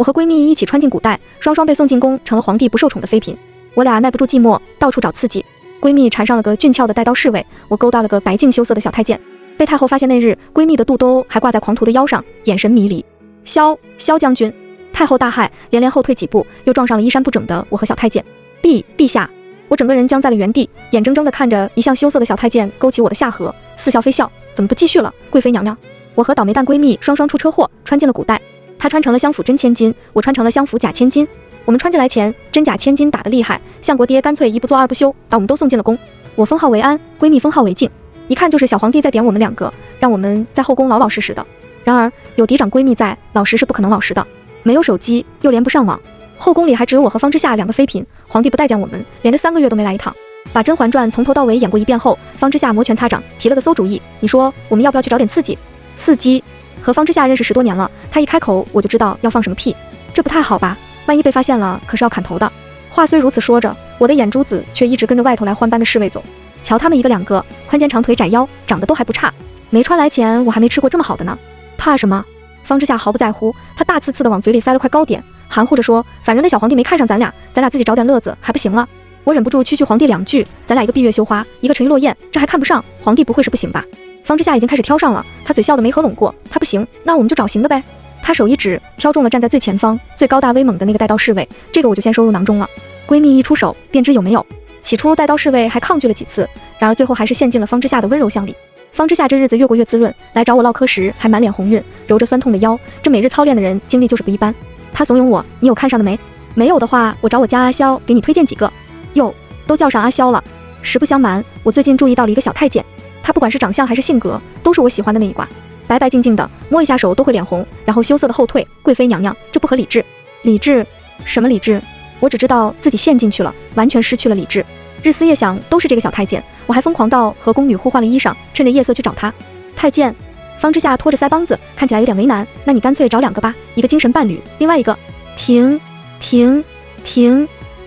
我和闺蜜一起穿进古代，双双被送进宫，成了皇帝不受宠的妃嫔。我俩耐不住寂寞，到处找刺激。闺蜜缠上了个俊俏的带刀侍卫，我勾搭了个白净羞涩的小太监。被太后发现那日，闺蜜的肚兜还挂在狂徒的腰上，眼神迷离。萧将军！太后大骇，连连后退几步，又撞上了衣衫不整的我和小太监。陛下！我整个人僵在了原地，眼睁睁地看着一向羞涩的小太监勾起我的下颌，似笑非笑。怎么不继续了，贵妃娘娘？我和倒霉蛋闺蜜双双出车祸，穿进了古代。她穿成了相府真千金，我穿成了相府假千金。我们穿进来前，真假千金打得厉害，相国爹干脆一不做二不休，把我们都送进了宫。我封号为安，闺蜜封号为静，一看就是小皇帝在点我们两个，让我们在后宫老老实实的。然而有嫡长闺蜜在，老实是不可能老实的。没有手机，又连不上网，后宫里还只有我和方之夏两个妃嫔，皇帝不待见我们，连着3个月都没来一趟。把《甄嬛传》从头到尾演过一遍后，方之夏摩拳擦掌，提了个馊主意。你说我们要不要去找点刺激？刺激？和方之夏认识10多年了，他一开口我就知道要放什么屁，这不太好吧？万一被发现了，可是要砍头的。话虽如此说着，我的眼珠子却一直跟着外头来换班的侍卫走。瞧他们一个两个，宽肩长腿窄腰，长得都还不差。没穿来前我还没吃过这么好的呢，怕什么？方之夏毫不在乎，他大刺刺地往嘴里塞了块糕点，含糊着说：“反正那小皇帝没看上咱俩自己找点乐子还不行了？”我忍不住区皇帝2句：“咱俩一个闭月羞花，一个沉鱼落雁，这还看不上？皇帝不会是不行吧？”方之夏已经开始挑上了，他嘴笑得没合拢过。他不行，那我们就找行的呗。他手一指，挑中了站在最前方、最高大威猛的那个带刀侍卫，这个我就先收入囊中了。闺蜜一出手，便知有没有。起初带刀侍卫还抗拒了几次，然而最后还是陷进了方之夏的温柔乡里。方之夏这日子越过越滋润，来找我唠嗑时还满脸红晕，揉着酸痛的腰。这每日操练的人精力就是不一般。他怂恿我：“你有看上的没？没有的话，我找我家阿萧给你推荐几个。”哟，都叫上阿萧了。实不相瞒，我最近注意到了一个小太监，他不管是长相还是性格，都是我喜欢的那一挂。白白净净的，摸一下手都会脸红，然后羞涩的后退。贵妃娘娘，这不合理智。理智？什么理智？我只知道自己陷进去了，完全失去了理智。日思夜想都是这个小太监，我还疯狂到和宫女互换了衣裳，趁着夜色去找他。太监，方之夏拖着腮帮子，看起来有点为难。那你干脆找2个吧，一个精神伴侣，另外一个……停！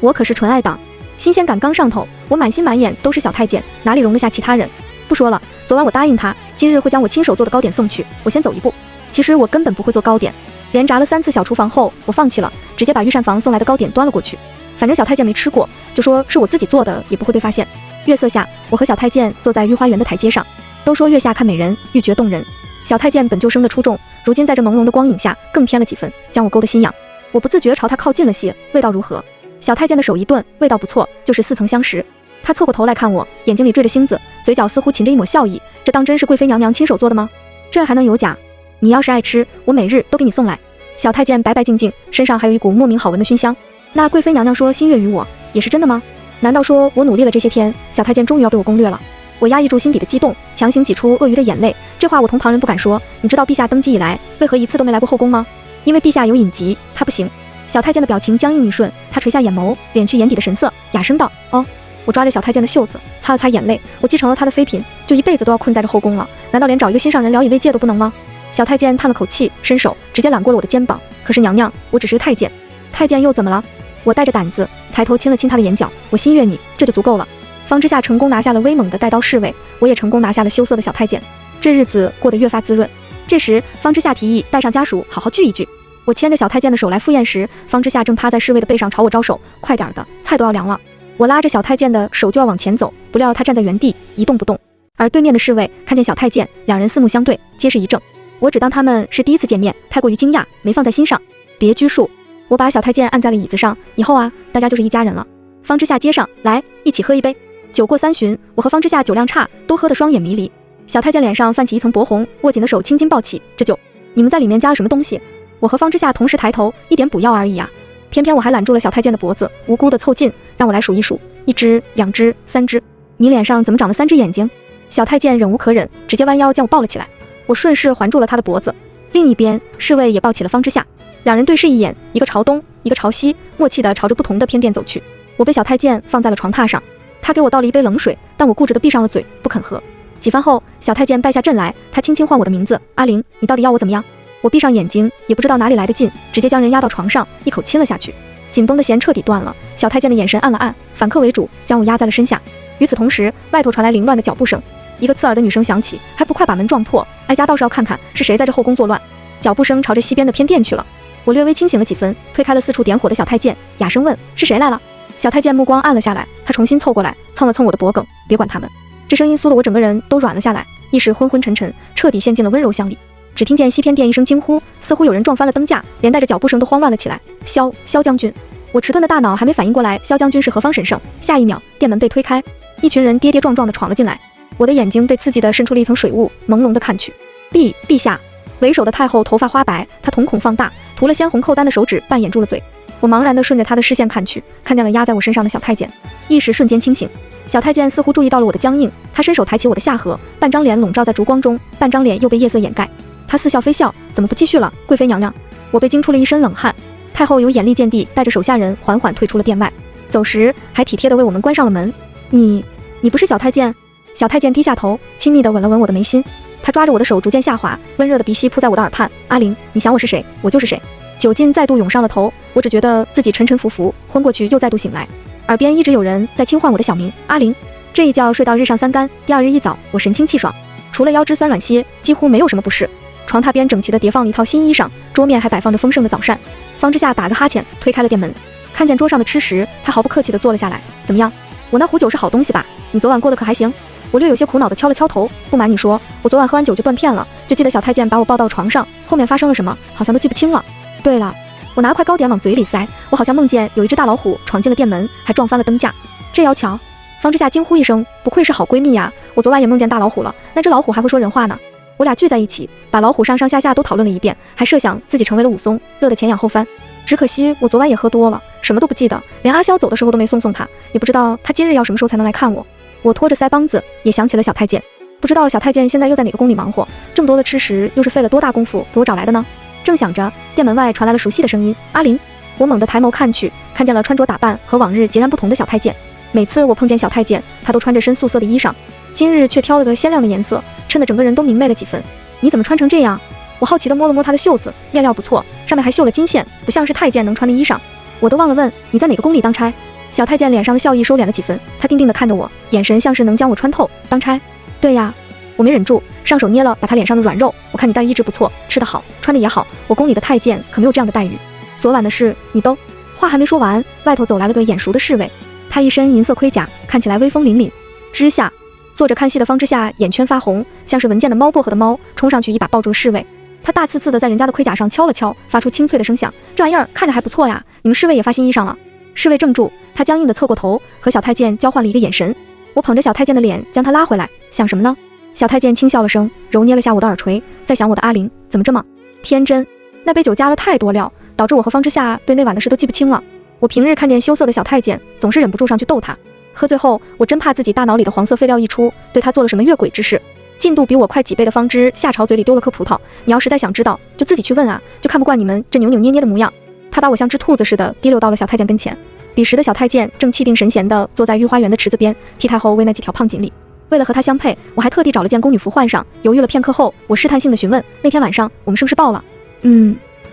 我可是纯爱党，新鲜感刚上头，我满心满眼都是小太监，哪里容得下其他人？不说了，昨晚我答应他，今日会将我亲手做的糕点送去，我先走一步。其实我根本不会做糕点，连炸了3次小厨房后，我放弃了，直接把御膳房送来的糕点端了过去。反正小太监没吃过，就说是我自己做的，也不会被发现。月色下，我和小太监坐在御花园的台阶上。都说月下看美人，欲绝动人。小太监本就生得出众，如今在这朦胧的光影下，更添了几分，将我勾得心痒。我不自觉朝他靠近了些，味道如何？小太监的手一顿，味道不错，就是似曾相识。他凑过头来看我，眼睛里缀着星子，嘴角似乎噙着一抹笑意。这当真是贵妃娘娘亲手做的吗？这还能有假？你要是爱吃，我每日都给你送来。小太监白白净净，身上还有一股莫名好闻的熏香。那贵妃娘娘说心悦于我，也是真的吗？难道说我努力了这些天，小太监终于要被我攻略了？我压抑住心底的激动，强行挤出鳄鱼的眼泪。这话我同旁人不敢说。你知道陛下登基以来，为何一次都没来过后宫吗？因为陛下有隐疾，他不行。小太监的表情僵硬一瞬，他垂下眼眸，敛去眼底的神色，哑声道：“哦。”我抓着小太监的袖子，擦了擦眼泪。我继承了他的妃嫔，就一辈子都要困在这后宫了，难道连找一个心上人聊以慰藉都不能吗？小太监叹了口气，伸手直接揽过了我的肩膀。可是娘娘，我只是个太监。太监又怎么了？我带着胆子抬头亲了亲他的眼角，我心悦你，这就足够了。方之夏成功拿下了威猛的带刀侍卫，我也成功拿下了羞涩的小太监，这日子过得越发滋润。这时方之夏提议带上家属好好聚一聚。我牵着小太监的手来赴宴时，方之夏正趴在侍卫的背上朝我招手：“快点的，菜都要凉了。”我拉着小太监的手就要往前走，不料他站在原地一动不动。而对面的侍卫看见小太监，两人四目相对，皆是一怔。我只当他们是第一次见面，太过于惊讶，没放在心上。别拘束，我把小太监按在了椅子上。以后啊，大家就是一家人了。方之夏接上来，一起喝一杯。酒过3巡，我和方之夏酒量差，都喝得双眼迷离。小太监脸上泛起一层薄红，握紧的手青筋暴起。这酒，你们在里面加了什么东西？我和方之夏同时抬头，一点补药而已啊。偏偏我还揽住了小太监的脖子，无辜地凑近，让我来数一数，1只、2只、3只。你脸上怎么长了3只眼睛？小太监忍无可忍，直接弯腰将我抱了起来。我顺势环住了他的脖子。另一边，侍卫也抱起了方之夏，两人对视一眼，一个朝东，一个朝西，默契地朝着不同的偏殿走去。我被小太监放在了床榻上，他给我倒了一杯冷水，但我固执地闭上了嘴，不肯喝。几番后，小太监败下阵来，他轻轻唤我的名字：“阿玲，你到底要我怎么样？”我闭上眼睛，也不知道哪里来的劲，直接将人压到床上，一口亲了下去。紧绷的弦彻底断了，小太监的眼神暗了暗，反客为主，将我压在了身下。与此同时，外头传来凌乱的脚步声，一个刺耳的女声响起，还不快把门撞破？哀家倒是要看看是谁在这后宫作乱。脚步声朝着西边的偏殿去了。我略微清醒了几分，推开了四处点火的小太监，哑声问：“是谁来了？”小太监目光暗了下来，他重新凑过来，蹭了蹭我的脖颈：“别管他们。”这声音酥得我整个人都软了下来，意识昏昏沉沉，彻底陷进了温柔乡里。只听见西偏殿一声惊呼，似乎有人撞翻了灯架，连带着脚步声都慌乱了起来。萧将军！我迟钝的大脑还没反应过来萧将军是何方神圣，下一秒殿门被推开，一群人跌跌撞撞地闯了进来。我的眼睛被刺激地渗出了一层水雾，朦胧地看去，陛下！为首的太后头发花白，她瞳孔放大，涂了鲜红扣丹的手指半掩住了嘴。我茫然地顺着她的视线看去，看见了压在我身上的小太监，意识瞬间清醒。小太监似乎注意到了我的僵硬，他伸手抬起我的下颌，半张脸笼罩在烛光中，半张脸又被夜色掩盖。他似笑非笑：“怎么不继续了，贵妃娘娘？”我被惊出了一身冷汗。太后有眼力见地，带着手下人缓缓退出了殿外，走时还体贴地为我们关上了门。你不是小太监？小太监低下头，亲昵地吻了吻我的眉心。他抓着我的手逐渐下滑，温热的鼻息扑在我的耳畔：“阿玲，你想我是谁，我就是谁。”酒劲再度涌上了头，我只觉得自己沉沉浮浮，昏过去又再度醒来，耳边一直有人在轻唤我的小名：“阿玲。”这一觉睡到日上三竿，第二日一早，我神清气爽，除了腰肢酸软些，几乎没有什么不适。床榻边整齐地叠放了一套新衣裳，桌面还摆放着丰盛的早膳。方之夏打个哈欠，推开了店门，看见桌上的吃食，他毫不客气地坐了下来：“怎么样？我那壶酒是好东西吧？你昨晚过得可还行？”我略有些苦恼地敲了敲头，不瞒你说，我昨晚喝完酒就断片了，就记得小太监把我抱到床上，后面发生了什么，好像都记不清了。对了，我拿块糕点往嘴里塞，我好像梦见有一只大老虎闯进了店门，还撞翻了灯架。这要巧！方之夏惊呼一声，不愧是好闺蜜呀，我昨晚也梦见大老虎了，那只老虎还会说人话呢。我俩聚在一起，把老虎上上下下都讨论了一遍，还设想自己成为了武松，乐得前仰后翻。只可惜我昨晚也喝多了，什么都不记得，连阿萧走的时候都没送他，也不知道他今日要什么时候才能来看我。我拖着腮帮子，也想起了小太监，不知道小太监现在又在哪个宫里忙活，这么多的吃食又是费了多大功夫给我找来的呢？正想着，店门外传来了熟悉的声音：“阿玲。”我猛地抬眸看去，看见了穿着打扮和往日截然不同的小太监。每次我碰见小太监，他都穿着深素色的衣裳，今日却挑了个鲜亮的颜色，衬得整个人都明媚了几分。你怎么穿成这样？我好奇地摸了摸他的袖子，面料不错，上面还绣了金线，不像是太监能穿的衣裳。我都忘了问你在哪个宫里当差。小太监脸上的笑意收敛了几分，他定定地看着我，眼神像是能将我穿透。当差？对呀。我没忍住，上手捏了把他脸上的软肉。我看你待遇一直不错，吃得好，穿得也好，我宫里的太监可没有这样的待遇。昨晚的事你都……话还没说完，外头走来了个眼熟的侍卫，他一身银色盔甲，看起来威风凛凛。之下，坐着看戏的方之夏眼圈发红，像是闻见了猫薄荷的猫，冲上去一把抱住了侍卫。他大刺刺的在人家的盔甲上敲了敲，发出清脆的声响。这玩意儿看着还不错呀，你们侍卫也发新衣裳了？侍卫怔住，他僵硬地侧过头，和小太监交换了一个眼神。我捧着小太监的脸，将他拉回来，想什么呢？小太监轻笑了声，揉捏了下我的耳垂，在想我的阿玲怎么这么天真。那杯酒加了太多料，导致我和方之夏对那晚的事都记不清了。我平日看见羞涩的小太监，总是忍不住上去逗他。喝醉后，我真怕自己大脑里的黄色废料一出，对他做了什么越轨之事。进度比我快几倍的方之夏朝嘴里丢了颗葡萄，你要实在想知道，就自己去问啊，就看不惯你们这扭扭捏捏的模样。他把我像只兔子似的提溜到了小太监跟前。彼时的小太监正气定神闲地坐在御花园的池子边，替太后喂那几条胖锦鲤。为了和他相配，我还特地找了件宫女服换上。犹豫了片刻后，我试探性地询问：那天晚上我们是不是抱了？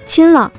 亲了。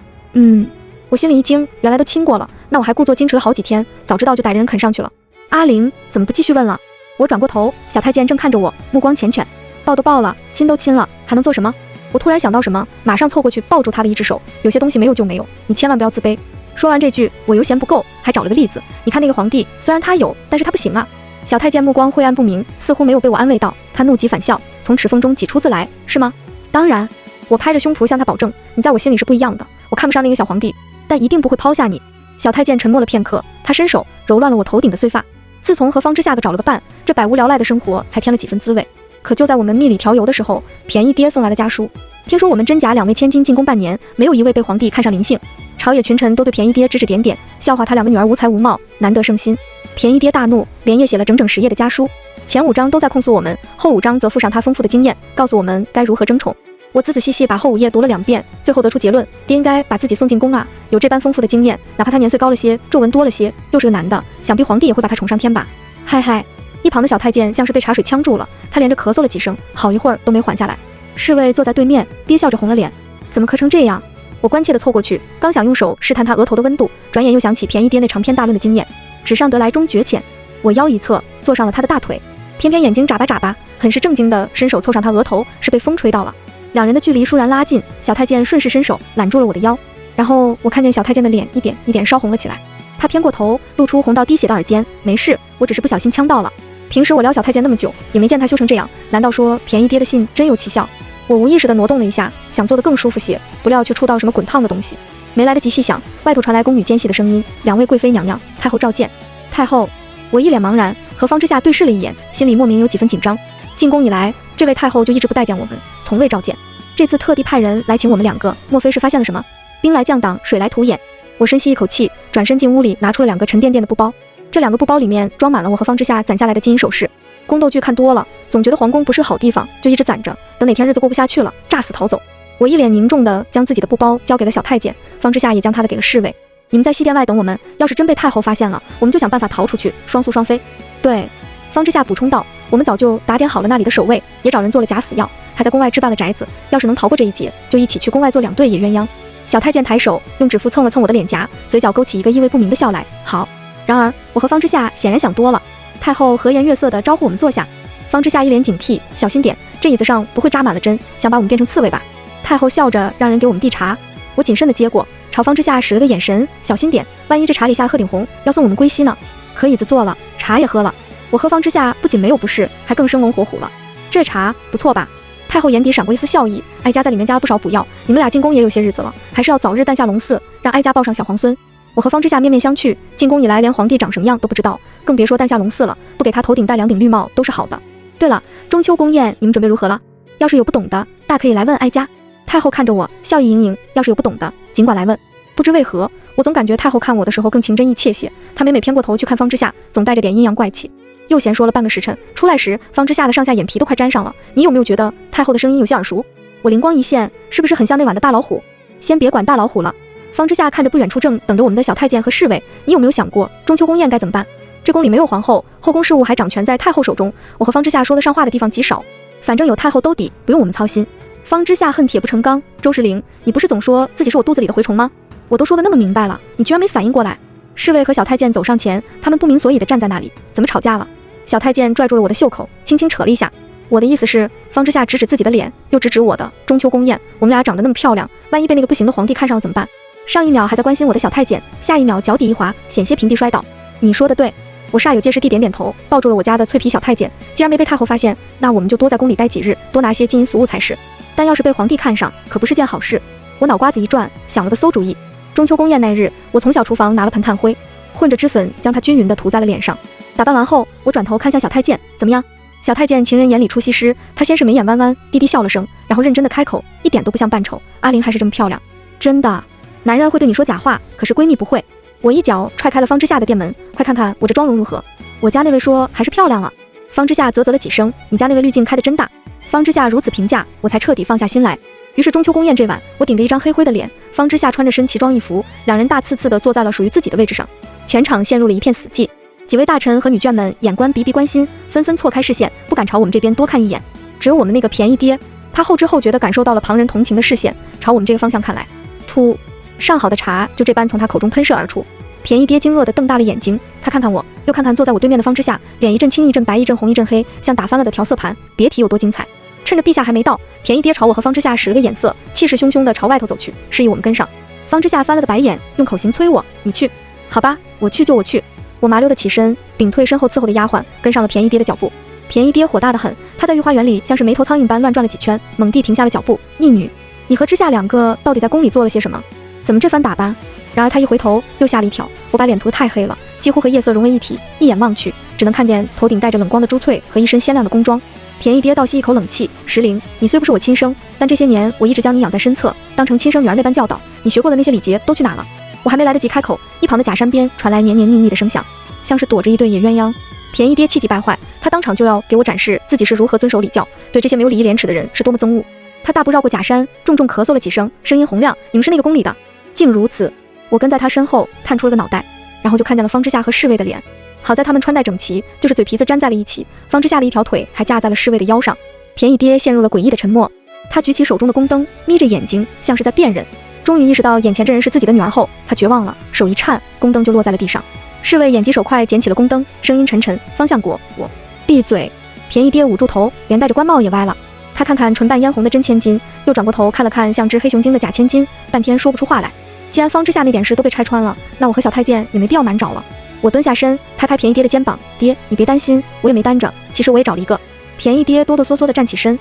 我心里一惊，原来都亲过了，那我还故作矜持了好几天，早知道就逮着人啃上去了。阿玲怎么不继续问了？我转过头，小太监正看着我，目光缱绻。抱都抱了，亲都亲了，还能做什么？我突然想到什么，马上凑过去抱住他的一只手。有些东西没有就没有，你千万不要自卑。说完这句，我犹嫌不够，还找了个例子。你看那个皇帝，虽然他有，但是他不行啊。小太监目光晦暗不明，似乎没有被我安慰到，他怒极反笑，从齿缝中挤出字来：是吗？当然。我拍着胸脯向他保证，你在我心里是不一样的，我看不上那个小皇帝，但一定不会抛下你。小太监沉默了片刻，他伸手揉乱了我头顶的碎发。自从和方之夏的找了个伴，这百无聊赖的生活才添了几分滋味。可就在我们蜜里调油的时候，便宜爹送来了家书。听说我们真假两位千金进宫半年，没有一位被皇帝看上灵性。朝野群臣都对便宜爹指指点点，笑话他两个女儿无才无貌，难得圣心。便宜爹大怒，连夜写了整整10页的家书，前5章都在控诉我们，后5章则附上他丰富的经验，告诉我们该如何争宠。我仔仔细细把后5页读了2遍，最后得出结论：爹应该把自己送进宫啊！有这般丰富的经验，哪怕他年岁高了些，皱纹多了些，又是个男的，想必皇帝也会把他宠上天吧？嗨嗨！一旁的小太监像是被茶水呛住了，他连着咳嗽了几声，好一会儿都没缓下来。侍卫坐在对面，憋笑着红了脸，怎么咳成这样？我关切地凑过去，刚想用手试探他额头的温度，转眼又想起便宜爹那长篇大论的经验，纸上得来终觉浅。我腰一侧，坐上了他的大腿，偏偏眼睛眨巴眨巴，很是正经地伸手凑上他额头，是被风吹到了。两人的距离倏然拉近，小太监顺势伸手揽住了我的腰，然后我看见小太监的脸一点一点烧红了起来，他偏过头，露出红到滴血的耳尖。没事，我只是不小心呛到了。平时我撩小太监那么久，也没见他羞成这样，难道说便宜爹的信真有奇效？我无意识地挪动了一下，想坐得更舒服些，不料却触到什么滚烫的东西。没来得及细想，外头传来宫女尖细的声音：“两位贵妃娘娘，太后召见。”太后，我一脸茫然，和方之夏对视了一眼，心里莫名有几分紧张。进宫以来，这位太后就一直不待见我们，从未召见。这次特地派人来请我们两个，莫非是发现了什么？兵来将挡，水来土掩。我深吸一口气，转身进屋里，拿出了2个沉甸甸的布包。这2个布包里面装满了我和方之夏攒下来的金银首饰。宫斗剧看多了，总觉得皇宫不是个好地方，就一直攒着，等哪天日子过不下去了，炸死逃走。我一脸凝重地将自己的布包交给了小太监，方之夏也将他的给了侍卫。你们在西殿外等我们，要是真被太后发现了，我们就想办法逃出去，双宿双飞。对，方之夏补充道，我们早就打点好了那里的守卫，也找人做了假死药，还在宫外置办了宅子，要是能逃过这一劫，就一起去宫外做2对野鸳鸯。小太监抬手用指腹蹭了蹭我的脸颊，嘴角勾起一个意味不明的笑来。好。然而我和方之夏显然想多了，太后和颜悦色地招呼我们坐下。方之夏一脸警惕，小心点，这椅子上不会扎满了针，想把我们变成刺猬吧？太后笑着让人给我们递茶，我谨慎地接过，朝方之夏使了个眼神，小心点，万一这茶里下了鹤顶红，要送我们归西呢。可椅子坐了，茶也喝了，我和方之夏不仅没有不适，还更生龙活虎了。这茶不错吧？太后眼底闪过一丝笑意，哀家在里面加了不少补药，你们俩进宫也有些日子了，还是要早日诞下龙嗣，让哀家抱上小皇孙。我和方之夏面面相觑，进宫以来连皇帝长什么样都不知道，更别说诞下龙嗣了，不给他头顶戴2顶绿帽都是好的。对了，中秋宫宴你们准备如何了？要是有不懂的，大可以来问哀家。太后看着我，笑意盈盈，要是有不懂的，尽管来问。不知为何，我总感觉太后看我的时候更情真意切些，她每偏过头去看方之夏，总带着点阴阳怪气。又闲说了半个时辰，出来时方之夏的上下眼皮都快粘上了。你有没有觉得太后的声音有些耳熟？我灵光一现，是不是很像那晚的大老虎？先别管大老虎了。方之夏看着不远处正等着我们的小太监和侍卫，你有没有想过中秋宫宴该怎么办？这宫里没有皇后，后宫事务还掌权在太后手中，我和方之夏说得上话的地方极少，反正有太后兜底，不用我们操心。方之夏恨铁不成钢，周时灵，你不是总说自己是我肚子里的蛔虫吗？我都说得那么明白了，你居然没反应过来。侍卫和小太监走上前，他们不明所以地站在那里，怎么吵架了？小太监拽住了我的袖口，轻轻扯了一下。我的意思是，方之夏指指自己的脸，又指指我的。中秋宫宴，我们俩长得那么漂亮，万一被那个不行的皇帝看上了怎么办？上一秒还在关心我的小太监，下一秒脚底一滑，险些平地摔倒。你说的对，我煞有介事地点点头，抱住了我家的脆皮小太监。既然没被太后发现，那我们就多在宫里待几日，多拿些金银俗物才是。但要是被皇帝看上，可不是件好事。我脑瓜子一转，想了个馊主意。中秋宫宴那日，我从小厨房拿了盆炭灰，混着脂粉将它均匀地涂在了脸上。打扮完后，我转头看向小太监，怎么样？小太监情人眼里出西施，他先是眉眼弯弯，低低笑了声，然后认真地开口，一点都不像扮丑。阿玲还是这么漂亮，真的。男人会对你说假话，可是闺蜜不会。我一脚踹开了方之夏的店门，快看看我这妆容如何。我家那位说还是漂亮啊。方之夏啧啧了几声，你家那位滤镜开得真大。方之夏如此评价，我才彻底放下心来。于是中秋宫宴这晚，我顶着一张黑灰的脸，方之夏穿着身旗装一服，两人大刺刺地坐在了属于自己的位置上。全场陷入了一片死寂，几位大臣和女眷们眼观鼻鼻关心，纷纷错开视线，不敢朝我们这边多看一眼。只有我们那个便宜爹，他后知后觉地感受到了旁人同情的视线，朝我们这个方向看来。突，上好的茶就这般从他口中喷射而出。便宜爹惊愕地瞪大了眼睛，他看看我，又看看坐在我对面的方之夏，脸一阵青一阵白一阵红一阵黑，像打翻了的调色盘，别提有多精彩。趁着陛下还没到，便宜爹朝我和方之夏使了个眼色，气势汹汹地朝外头走去，示意我们跟上。方之夏翻了个白眼，用口型催我，你去。好吧，我去就我去。我麻溜地起身，屏退身后伺候的丫鬟，跟上了便宜爹的脚步。便宜爹火大得很，他在御花园里像是没头苍蝇般乱转了几圈，猛地停下了脚步。逆女，你和之夏两个到底在宫里做了些什么？怎么这番打扮？然而他一回头，又吓了一跳。我把脸涂得太黑了，几乎和夜色融为一体，一眼望去，只能看见头顶戴着冷光的珠翠和一身鲜亮的宫装。便宜爹倒吸一口冷气，石灵，你虽不是我亲生，但这些年我一直将你养在身侧，当成亲生女儿那般教导，你学过的那些礼节都去哪了？我还没来得及开口，一旁的假山边传来黏黏腻腻的声响，像是躲着一对野鸳鸯。便宜爹气急败坏，他当场就要给我展示自己是如何遵守礼教，对这些没有礼义廉耻的人是多么憎恶。他大步绕过假山，重重咳嗽了几声，声音洪亮，你们是那个宫里的？竟如此！我跟在他身后探出了个脑袋，然后就看见了方之夏和侍卫的脸。好在他们穿戴整齐，就是嘴皮子粘在了一起，方之夏的一条腿还架在了侍卫的腰上。便宜爹陷入了诡异的沉默，他举起手中的宫灯，眯着眼睛，像是在辨认。终于意识到眼前这人是自己的女儿后，他绝望了，手一颤，宫灯就落在了地上。侍卫眼疾手快捡起了宫灯，声音沉沉，方向国，我闭嘴。便宜爹捂住头，连带着官帽也歪了。他看看唇瓣嫣红的真千金，又转过头看了看像只黑熊精的假千金，半天说不出话来。既然方之夏那点事都被拆穿了，那我和小太监也没必要瞒着了。我蹲下身，拍拍便宜爹的肩膀，爹，你别担心，我也没担着，其实我也找了一个。便宜爹哆哆嗦嗦地站起身，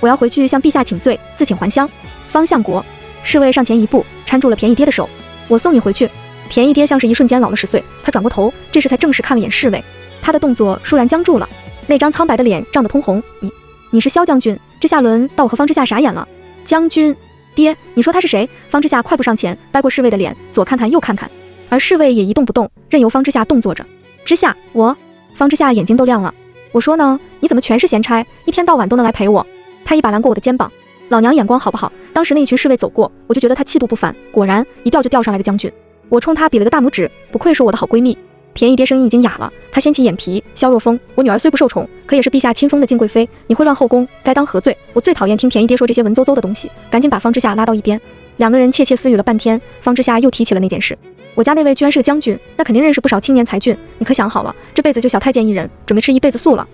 我要回去向陛下请罪，自请还乡。方相国，侍卫上前一步，搀住了便宜爹的手，我送你回去。便宜爹像是一瞬间老了10岁，他转过头，这时才正式看了眼侍卫，他的动作倏然僵住了，那张苍白的脸涨得通红。你是萧将军？这下轮到我和方之夏傻眼了。将军，爹，你说他是谁？方之夏快步上前，掰过侍卫的脸，左看看右看看，而侍卫也一动不动，任由方之夏动作着。之夏，方之夏眼睛都亮了。我说呢，你怎么全是闲差，一天到晚都能来陪我？他一把拦过我的肩膀，老娘眼光好不好？当时那一群侍卫走过，我就觉得他气度不凡，果然一调就调上来个将军。我冲他比了个大拇指，不愧是我的好闺蜜。便宜爹声音已经哑了，他掀起眼皮，萧若风，我女儿虽不受宠，可也是陛下亲封的静贵妃，你会乱后宫，该当何罪？我最讨厌听便宜爹说这些文绉绉的东西，赶紧把方之夏拉到一边。两个人窃窃私语了半天，方之夏又提起了那件事。我家那位居然是个将军，那肯定认识不少青年才俊，你可想好了，这辈子就小太监一人，准备吃一辈子素了。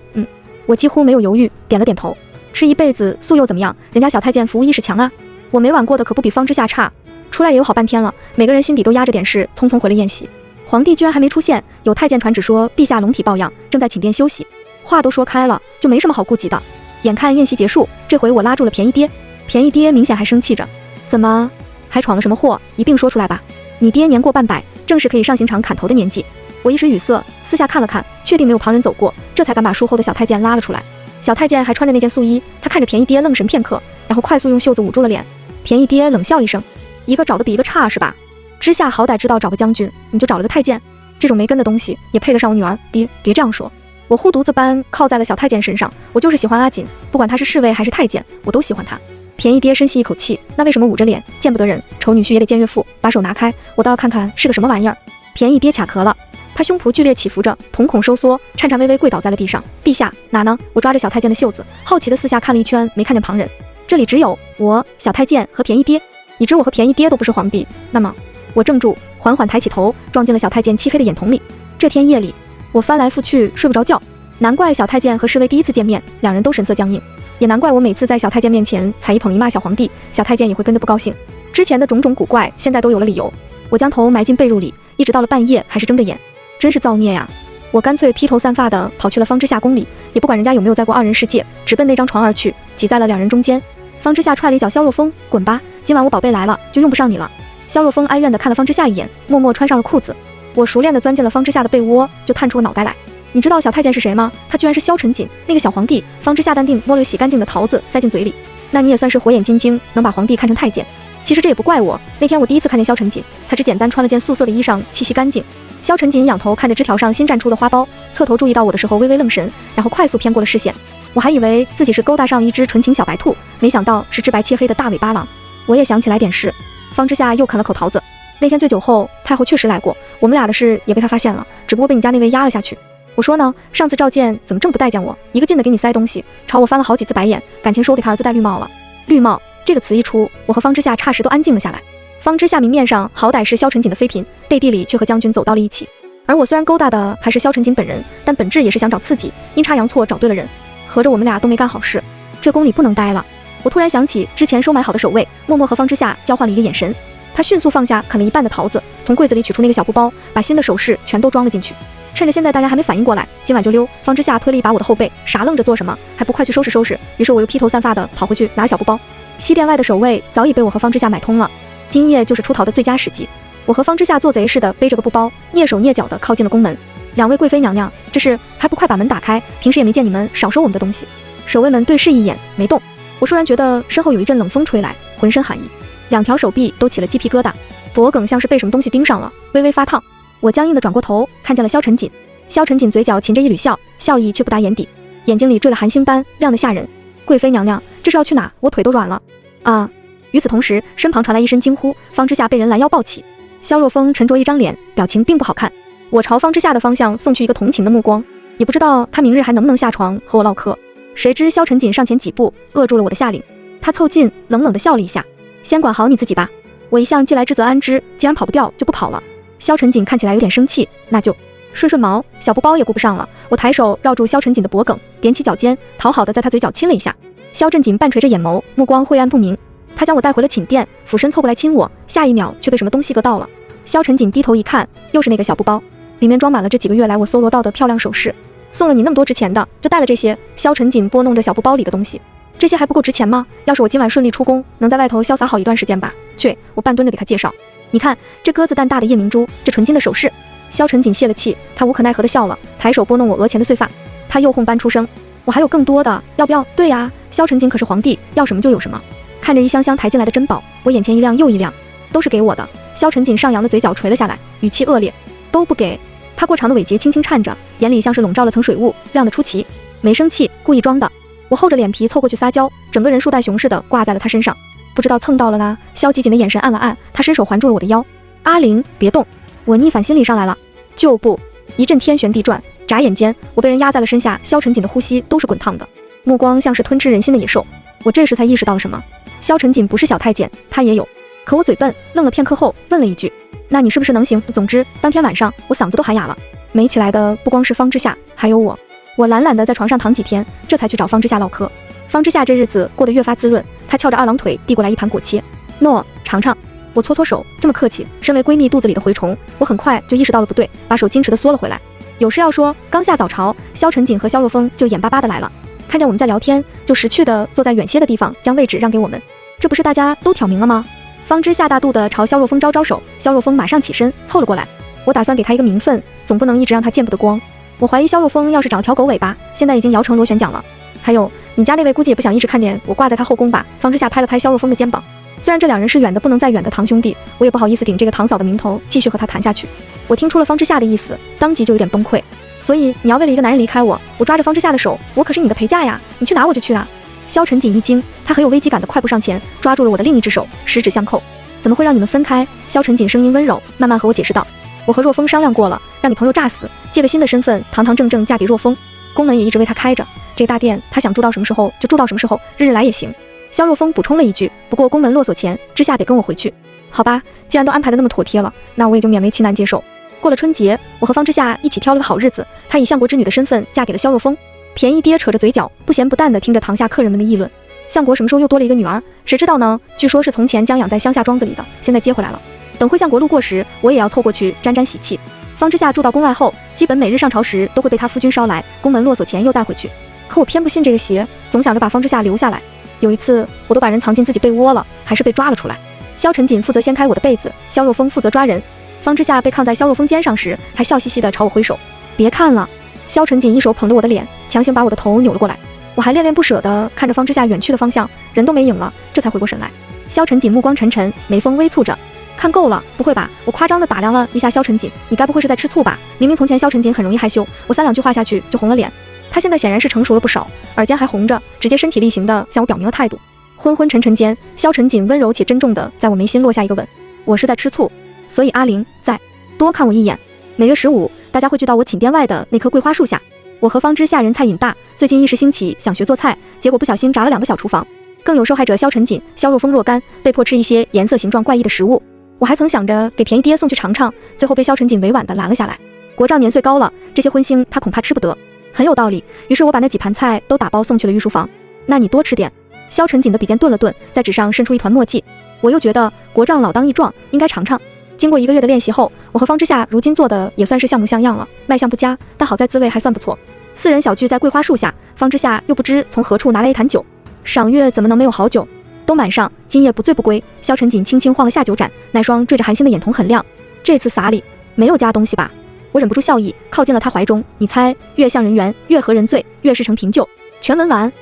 我几乎没有犹豫，点了点头。吃一辈子素又怎么样？人家小太监服务意识强啊，我每晚过的可不比方之夏差。出来也有好半天了，每个人心底都压着点事，匆匆回了宴席。皇帝居然还没出现，有太监传旨说陛下龙体抱恙，正在寝殿休息。话都说开了，就没什么好顾忌的。眼看宴席结束，这回我拉住了便宜爹，便宜爹明显还生气着，怎么还闯了什么祸？一并说出来吧。你爹年过半百，正是可以上刑场砍头的年纪。我一时语塞，私下看了看，确定没有旁人走过，这才敢把术后的小太监拉了出来。小太监还穿着那件素衣，他看着便宜爹愣神片刻，然后快速用袖子捂住了脸。便宜爹冷笑一声，一个找的比一个差是吧？之夏好歹知道找个将军，你就找了个太监，这种没根的东西也配得上我女儿？爹，别这样说。我护犊子般靠在了小太监身上，我就是喜欢阿锦，不管他是侍卫还是太监，我都喜欢他。便宜爹深吸一口气，那为什么捂着脸？见不得人，丑女婿也得见岳父，把手拿开，我倒要看看是个什么玩意儿。便宜爹卡壳了，他胸脯剧烈起伏着，瞳孔收缩，颤颤巍巍跪倒在了地上。陛下，哪呢？我抓着小太监的袖子，好奇的四下看了一圈，没看见旁人，这里只有我、小太监和便宜爹。已知我和便宜爹都不是皇帝，那么我怔住，缓缓抬起头，撞进了小太监漆黑的眼瞳里。这天夜里，我翻来覆去睡不着觉，难怪小太监和侍卫第一次见面，两人都神色僵硬，也难怪我每次在小太监面前才一捧一骂小皇帝，小太监也会跟着不高兴。之前的种种古怪，现在都有了理由。我将头埋进被褥里，一直到了半夜还是睁着眼，真是造孽呀！我干脆披头散发的跑去了方之夏宫里，也不管人家有没有在过2人世界，直奔那张床而去，挤在了两人中间。方之夏踹了一脚萧若风，滚吧，今晚我宝贝来了，就用不上你了。萧若风哀怨地看了方之夏一眼，默默穿上了裤子。我熟练地钻进了方之夏的被窝，就探出个脑袋来。你知道小太监是谁吗？他居然是萧晨锦，那个小皇帝。方之夏淡定摸了个洗干净的桃子塞进嘴里。那你也算是火眼金睛，能把皇帝看成太监。其实这也不怪我，那天我第一次看见萧晨锦，他只简单穿了件素色的衣裳，气息干净。萧晨锦仰头看着枝条上新绽出的花苞，侧头注意到我的时候微微愣神，然后快速偏过了视线。我还以为自己是勾搭上一只纯情小白兔，没想到是只白切黑的大尾巴狼。我也想起来点事，方之夏又啃了口桃子。那天醉酒后，太后确实来过，我们俩的事也被他发现了，只不过被你家那位压了下去。我说呢，上次召见怎么这么不待见我，一个劲的给你塞东西，朝我翻了好几次白眼，感情是我给他儿子戴绿帽了。绿帽这个词一出，我和方之夏霎时都安静了下来。方之夏明面上好歹是萧晨锦的妃嫔，背地里却和将军走到了一起。而我虽然勾搭的还是萧晨锦本人，但本质也是想找刺激，阴差阳错找对了人。合着我们俩都没干好事，这宫里不能待了。我突然想起之前收买好的守卫，默默和方之夏交换了一个眼神。他迅速放下啃了一半的桃子，从柜子里取出那个小布包，把新的首饰全都装了进去。趁着现在大家还没反应过来，今晚就溜。方之夏推了一把我的后背，傻愣着做什么？还不快去收拾收拾？于是我又披头散发的跑回去拿小布包。西殿外的守卫早已被我和方之夏买通了，今夜就是出逃的最佳时机。我和方之夏做贼似的背着个布包，蹑手蹑脚的靠近了宫门。两位贵妃娘娘，这是还不快把门打开？平时也没见你们少收我们的东西。守卫们对视一眼，没动。我倏然觉得身后有一阵冷风吹来，浑身寒意，两条手臂都起了鸡皮疙瘩，脖梗像是被什么东西盯上了，微微发烫。我僵硬的转过头，看见了萧晨锦。萧晨锦嘴角噙着一缕笑，笑意却不达眼底，眼睛里坠了寒星般亮得吓人。贵妃娘娘，这是要去哪？我腿都软了啊！与此同时，身旁传来一声惊呼，方之夏被人拦腰抱起。萧若风沉着一张脸，表情并不好看。我朝方之夏的方向送去一个同情的目光，也不知道他明日还能不能下床和我唠嗑。谁知萧晨锦上前几步，扼住了我的下令。他凑近，冷冷地笑了一下：“先管好你自己吧。我一向既来之则安之，既然跑不掉，就不跑了。”萧晨锦看起来有点生气，那就顺顺毛，小布包也顾不上了。我抬手绕住萧晨锦的脖梗，踮起脚尖，讨好的在他嘴角亲了一下。萧晨锦半垂着眼眸，目光晦暗不明。他将我带回了寝殿，俯身凑过来亲我，下一秒却被什么东西割到了。萧晨锦低头一看，又是那个小布包，里面装满了这几个月来我搜罗到的漂亮首饰。送了你那么多值钱的，就带了这些。萧晨锦拨弄着小布包里的东西，这些还不够值钱吗？要是我今晚顺利出宫，能在外头潇洒好一段时间吧。去，我半蹲着给他介绍。你看这鸽子蛋大的夜明珠，这纯金的首饰。萧晨锦泄了气，他无可奈何地笑了，抬手拨弄我额前的碎发。他又哄般出声，我还有更多的，要不要？对呀，萧晨锦可是皇帝，要什么就有什么。看着一箱箱抬进来的珍宝，我眼前一亮又一亮，都是给我的。萧晨锦上扬的嘴角垂了下来，语气恶劣，都不给。他过长的尾睫轻轻颤着，眼里像是笼罩了层水雾，亮得出奇。没生气，故意装的。我厚着脸皮凑过去撒娇，整个人树袋熊似的挂在了他身上。不知道蹭到了啦。萧极锦的眼神暗了暗，他伸手环住了我的腰。阿玲，别动。我逆反心理上来了，就不。一阵天旋地转，眨眼间我被人压在了身下。萧晨锦的呼吸都是滚烫的，目光像是吞吃人心的野兽。我这时才意识到了什么，萧晨锦不是小太监，他也有。可我嘴笨，愣了片刻后问了一句，那你是不是能行？总之当天晚上我嗓子都喊哑了。没起来的不光是方之夏，还有我。我懒懒地在床上躺几天，这才去找方之夏唠嗑。方之夏这日子过得越发滋润，他翘着二郎腿递过来一盘果切，诺，尝尝。我搓搓手，这么客气。身为闺蜜肚子里的蛔虫，我很快就意识到了不对，把手矜持地缩了回来。有事要说，刚下早朝，萧晨锦和萧若风就眼巴巴地来了，看见我们在聊天，就识趣地坐在远些的地方，将位置让给我们。这不是大家都挑明了吗？方之夏大度地朝萧若风招招手，萧若风马上起身凑了过来。我打算给他一个名分，总不能一直让他见不得光。我怀疑萧若风要是长了条狗尾巴，现在已经摇成螺旋桨了。还有，你家那位估计也不想一直看见我挂在他后宫吧？方之夏拍了拍萧若风的肩膀。虽然这两人是远的不能再远的堂兄弟，我也不好意思顶这个堂嫂的名头继续和他谈下去。我听出了方之夏的意思，当即就有点崩溃。所以你要为了一个男人离开我？我抓着方之夏的手，我可是你的陪嫁呀，你去哪我就去啊。萧晨锦一惊，他很有危机感的快步上前，抓住了我的另一只手，十指相扣。怎么会让你们分开？萧晨锦声音温柔，慢慢和我解释道，我和若风商量过了，让你朋友炸死，借个新的身份堂堂正正嫁给若风，宫门也一直为他开着，这大殿他想住到什么时候就住到什么时候，日日来也行。萧若风补充了一句，不过宫门落锁前，之夏得跟我回去。好吧，既然都安排得那么妥帖了，那我也就勉为其难接受。过了春节，我和方之夏一起挑了个好日子，她以相国之女的身份嫁给了萧若风。便宜爹扯着嘴角，不咸不淡地听着堂下客人们的议论。相国什么时候又多了一个女儿？谁知道呢？据说是从前将养在乡下庄子里的，现在接回来了。等会相国路过时，我也要凑过去沾沾喜气。方之夏住到宫外后，基本每日上朝时都会被他夫君捎来，宫门落锁前又带回去。可我偏不信这个邪，总想着把方之夏留下来。有一次，我都把人藏进自己被窝了，还是被抓了出来。萧晨锦负责掀开我的被子，萧若风负责抓人。方之夏被扛在萧若风肩上时，还笑嘻嘻地朝我挥手，别看了。萧晨锦一手捧着我的脸，强行把我的头扭了过来。我还恋恋不舍地看着方之夏远去的方向，人都没影了，这才回过神来。萧晨锦目光沉沉，眉峰微蹙着，看够了，不会吧？我夸张地打量了一下萧晨锦，你该不会是在吃醋吧？明明从前萧晨锦很容易害羞，我3-2句话下去就红了脸，他现在显然是成熟了不少，耳尖还红着，直接身体力行地向我表明了态度。昏昏沉沉间，萧晨锦温柔且珍重地在我眉心落下一个吻。我是在吃醋，所以阿玲再多看我一眼。每月15，大家会聚到我寝殿外的那棵桂花树下。我和方之夏人菜瘾大，最近一时兴起想学做菜，结果不小心炸了2个小厨房。更有受害者萧晨锦、萧若风若干被迫吃一些颜色形状怪异的食物。我还曾想着给便宜爹送去尝尝，最后被萧晨锦委婉地拦了下来。国丈年岁高了，这些荤腥他恐怕吃不得。很有道理，于是我把那几盘菜都打包送去了御书房。那你多吃点。萧晨锦的笔尖顿了顿，在纸上渗出一团墨迹。我又觉得国丈老当益壮，应该尝尝。经过1个月的练习后，我和方之夏如今做的也算是像模像样了，卖相不佳，但好在滋味还算不错。4人小聚在桂花树下，方之夏又不知从何处拿来一坛酒。赏月怎么能没有好酒？都满上，今夜不醉不归。萧晨锦轻轻晃了下酒盏，那双缀着寒星的眼瞳很亮。这次撒里没有加东西吧？我忍不住笑意，靠近了他怀中。你猜，越像人缘，越合人醉，越是成瓶酒。全文完。